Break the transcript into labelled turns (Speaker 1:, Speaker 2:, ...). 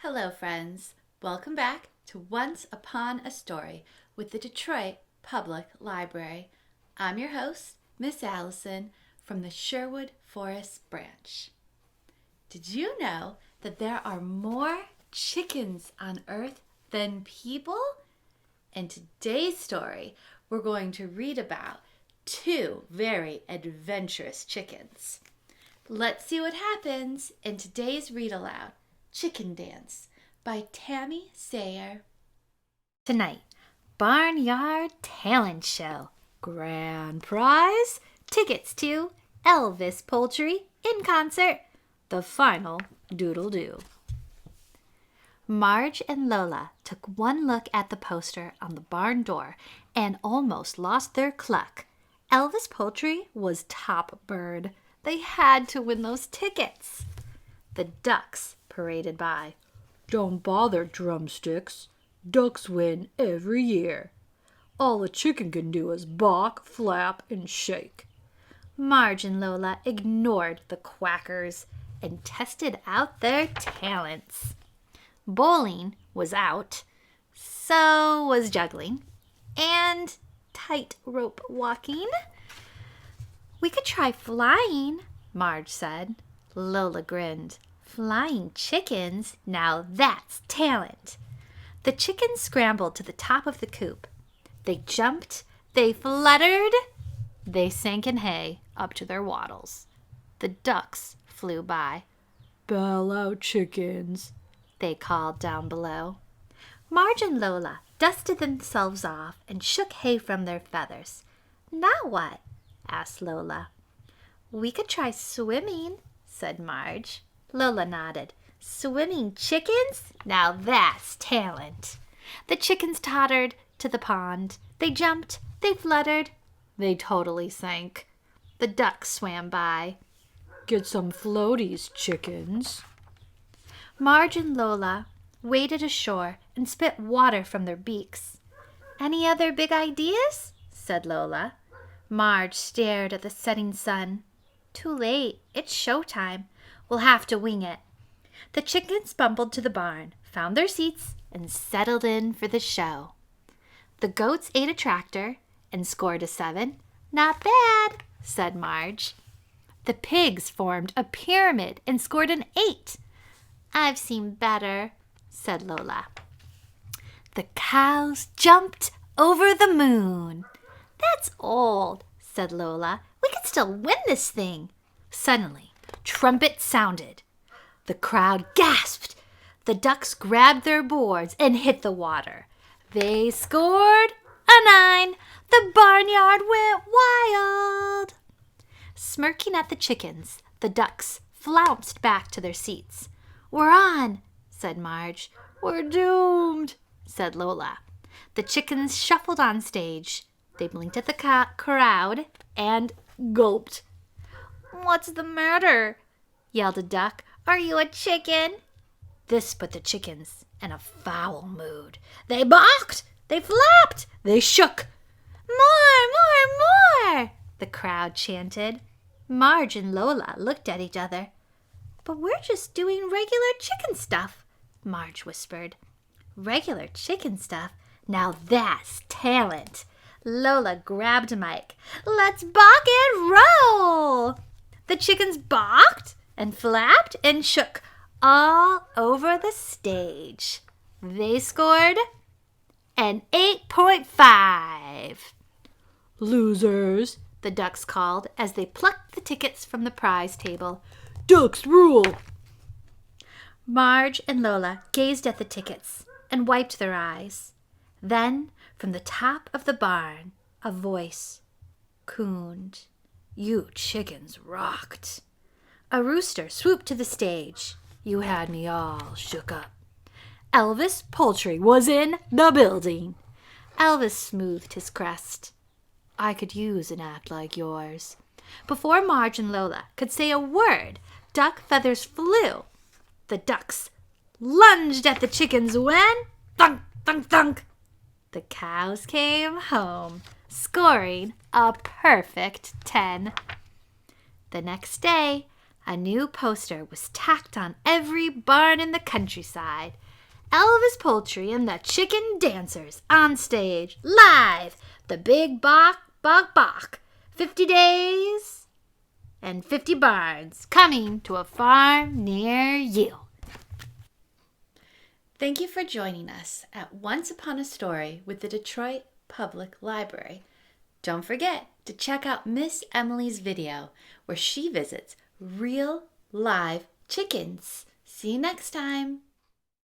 Speaker 1: Hello, friends. Welcome back to Once Upon a Story with the Detroit Public Library. I'm your host, Miss Allison, from the Sherwood Forest Branch. Did you know that there are more chickens on Earth than people? In today's story, we're going to read about two very adventurous chickens. Let's see what happens in today's read aloud. Chicken Dance by Tammi Sauer.
Speaker 2: Tonight, Barnyard Talent Show. Grand prize, tickets to Elvis Poultry in concert. The final doodle-doo. Marge and Lola took one look at the poster on the barn door and almost lost their cluck. Elvis Poultry was top bird. They had to win those tickets. The ducks paraded by. Don't bother, drumsticks. Ducks win every year. All a chicken can do is balk, flap, and shake. Marge and Lola ignored the quackers and tested out their talents. Bowling was out, so was juggling, and tightrope walking. We could try flying, Marge said. Lola grinned. Flying chickens? Now that's talent. The chickens scrambled to the top of the coop. They jumped, they fluttered, they sank in hay up to their wattles. The ducks flew by. Bow out, chickens, they called down below. Marge and Lola dusted themselves off and shook hay from their feathers. Now what? Asked Lola. We could try swimming, said Marge. Lola nodded. Swimming chickens? Now that's talent. The chickens tottered to the pond. They jumped, they fluttered, they totally sank. The ducks swam by. Get some floaties, chickens. Marge and Lola waded ashore and spit water from their beaks. Any other big ideas? Said Lola. Marge stared at the setting sun. Too late. It's showtime. We'll have to wing it. The chickens bumbled to the barn, found their seats, and settled in for the show. The goats ate a tractor and scored a 7. Not bad, said Marge. The pigs formed a pyramid and scored an 8. I've seen better, said Lola. The cows jumped over the moon. That's old, said Lola. We can still win this thing. Suddenly, trumpet sounded. The crowd gasped. The ducks grabbed their boards and hit the water. They scored a 9. The barnyard went wild. Smirking at the chickens, the ducks flounced back to their seats. We're on, said Marge. We're doomed, said Lola. The chickens shuffled on stage. They blinked at the crowd and gulped. What's the matter? Yelled a duck. Are you a chicken? This put the chickens in a foul mood. They balked, they flapped, they shook. More, the crowd chanted. Marge and Lola looked at each other. But we're just doing regular chicken stuff, Marge whispered. Regular chicken stuff? Now that's talent. Lola grabbed Mike. Let's balk and roll. The chickens balked and flapped and shook all over the stage. They scored an 8.5. Losers, the ducks called as they plucked the tickets from the prize table. Ducks rule! Marge and Lola gazed at the tickets and wiped their eyes. Then, from the top of the barn, a voice cooned. You chickens rocked. A rooster swooped to the stage. You had me all shook up. Elvis Poultry was in the building. Elvis smoothed his crest. I could use an act like yours. Before Marge and Lola could say a word, duck feathers flew. The ducks lunged at the chickens when, thunk, thunk, thunk, the cows came home, scoring a perfect 10. The next day, A new poster was tacked on every barn in the countryside. Elvis Poultry and the Chicken Dancers on stage, live. The big bok, bok, bok. 50 days and 50 barns coming to a farm near you.
Speaker 1: Thank you for joining us at Once Upon a Story with the Detroit Public Library. Don't forget to check out Miss Emily's video where she visits real live chickens. See you next time.